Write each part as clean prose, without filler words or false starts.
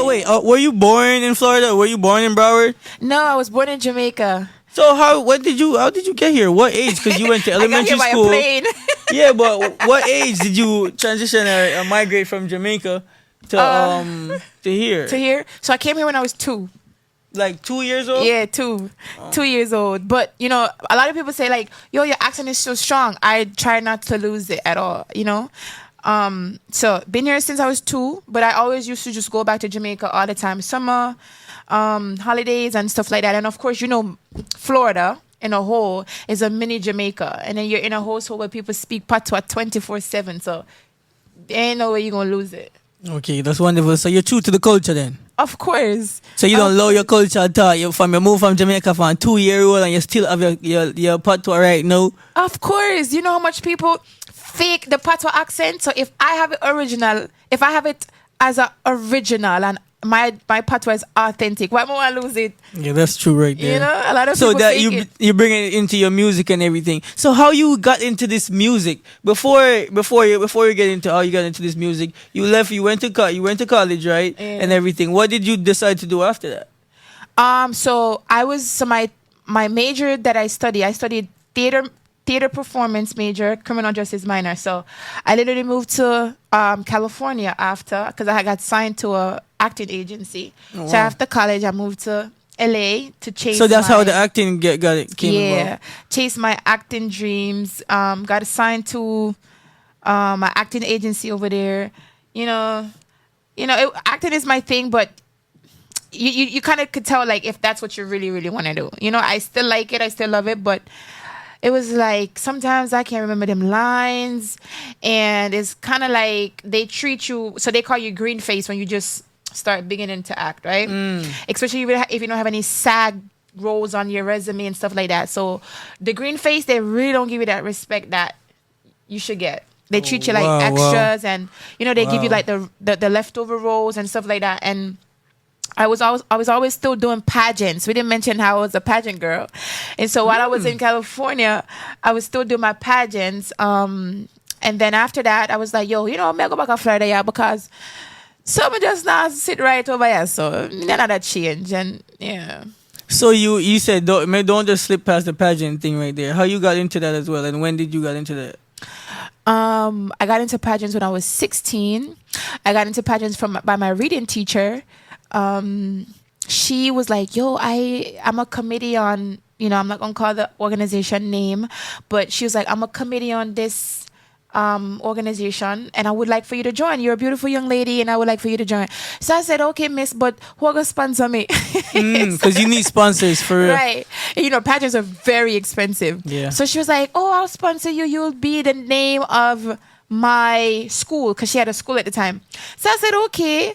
So wait, were you born in Florida? Were you born in Broward? No, I was born in Jamaica. So how did you get here? What age? Because you went to elementary I got here school. by a plane. Yeah, but what age did you transition or migrate from Jamaica to here? To here. So I came here when I was 2. Like 2 years old? Yeah, 2. 2 years old. But, you know, a lot of people say, like, yo, your accent is so strong. I try not to lose it at all, you know? So, been here since I was 2, but I always used to just go back to Jamaica all the time. Summer, holidays and stuff like that. And, of course, you know, Florida in a whole is a mini Jamaica. And then you're in a household where people speak patois 24/7. So, there ain't no way you're going to lose it. Okay, that's wonderful. So, you're true to the culture then? Of course. So you don't love your culture at all. You moved from Jamaica from a 2-year-old and you still have your patois right now. Of course. You know how much people fake the patois accent? So if I have it as a original and my patois is authentic, why more I lose it? Yeah, that's true right there. You know, a lot of so people that fake you bring it into your music and everything. So how you got into this music before you get into how you got into this music? You went to college, right? Yeah. And everything. What did you decide to do after that? My major that I studied theater performance major, criminal justice minor. So I literally moved to California after, because I got signed to a acting agency. Oh, wow. So after college, I moved to LA to chase. So that's how the acting came about. Chase my acting dreams. Got assigned to my acting agency over there. Acting is my thing, but you kind of could tell, like, if that's what you really, really want to do. You know, I still like it. I still love it, but it was like sometimes I can't remember them lines, and it's kind of like they treat you, so they call you green face when you just start beginning to act, right? Especially if you don't have any SAG roles on your resume and stuff like that. So the green face, they really don't give you that respect that you should get. They treat you like extras, and they give you like the leftover roles and stuff like that. And I was always still doing pageants. We didn't mention how I was a pageant girl. And so while I was in California, I was still doing my pageants. And then after that, I was like, yo, I'm going to go back to Florida, yeah, because someone just not sit right over here. So none of that change. And yeah. So you said don't just slip past the pageant thing right there. How you got into that as well? And when did you get into that? I got into pageants when I was 16. I got into pageants by my reading teacher. She was like, yo, I'm a committee on, I'm not going to call the organization name, but she was like, I'm a committee on this organization, and I would like for you to join. You're a beautiful young lady, and I would like for you to join. So I said, okay, miss, but who going to sponsor me? Because you need sponsors for... Right. Pageants are very expensive. Yeah. So she was like, oh, I'll sponsor you. You'll be the name of my school, because she had a school at the time. So I said, okay,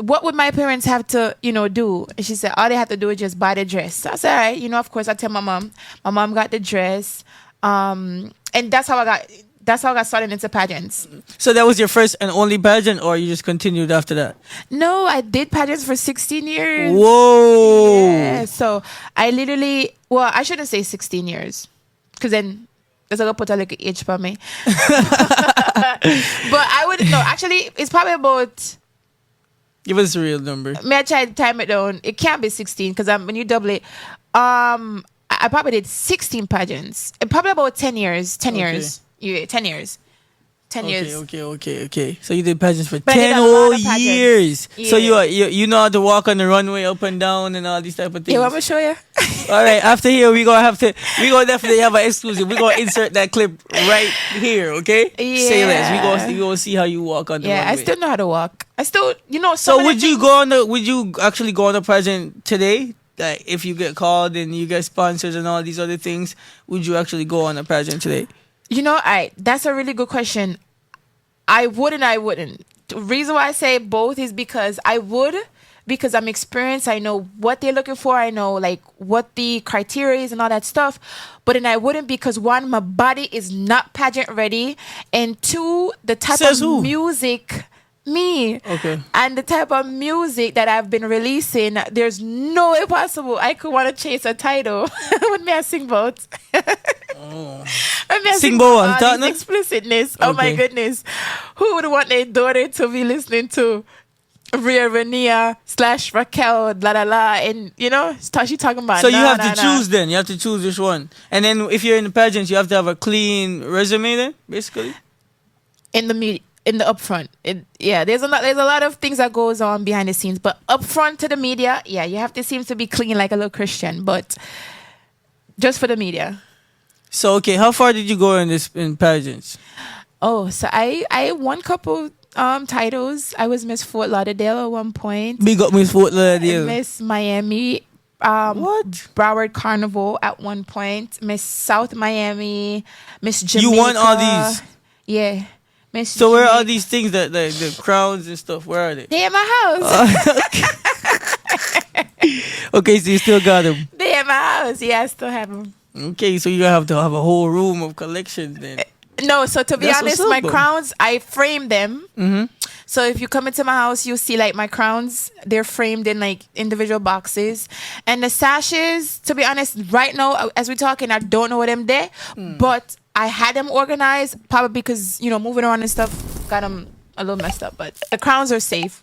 what would my parents have to, do? And she said, all they have to do is just buy the dress. So I said, all right, of course I tell my mom. My mom got the dress. And that's how I got started into pageants. So that was your first and only pageant, or you just continued after that? No, I did pageants for 16 years. Whoa. Yeah, so I literally, I shouldn't say 16 years, because then there's going to put a little age for me. But I wouldn't know. Actually, it's probably about... Give us a real number. May I try to time it down? It can't be 16, because when you double it, I probably did 16 pageants. Probably about 10 years. 10 years. Yeah, 10 years. 10 years. Okay. So you did pageants for 10 whole years. Yeah. So you know how to walk on the runway up and down and all these type of things. Yeah, I'm gonna show you. All right, after here we gonna definitely have an exclusive. We're gonna insert that clip right here, okay? Yeah. Say less. We gonna see how you walk on the runway. Yeah, I still know how to walk. I still, So would you actually go on the pageant today? Like, if you get called and you get sponsors and all these other things, would you actually go on a pageant today? That's a really good question. I would and I wouldn't. The reason why I say both is because I would, because I'm experienced. I know what they're looking for. I know like what the criteria is and all that stuff. But then I wouldn't, because one, my body is not pageant ready, and two, the type of music. Me. Okay. And the type of music that I've been releasing, there's no way possible I could want to chase a title with me a sing about. Sing about explicitness. Okay. Oh my goodness. Who would want their daughter to be listening to Ria Rania / Raquel, la la la, and she talking about. So you have to choose then. You have to choose which one. And then if you're in the pageants, you have to have a clean resume then, basically. In the upfront, there's a lot of things that goes on behind the scenes, but upfront to the media, you have to seem to be clean like a little Christian, but just for the media. So okay, how far did you go in pageants? Oh, so I won couple titles. I was Miss Fort Lauderdale at one point. Big up Miss Fort Lauderdale. Miss Miami. What? Broward Carnival at one point. Miss South Miami. Miss Jamaica. You won all these? Yeah. Miss So where are Jamaica. all these things that the crowns and stuff? Where are they? They in my house. Okay, so you still got them. They in my house. Yeah, I still have them. Okay, so you have to have a whole room of collections then. No, so to be That's honest, what's my up, though. crowns, I frame them. Mm-hmm. So if you come into my house, you'll see like my crowns, they're framed in like individual boxes. And the sashes, to be honest, right now, as we're talking, I don't know what them there. But I had them organized, probably because, moving around and stuff got them a little messed up. But the crowns are safe.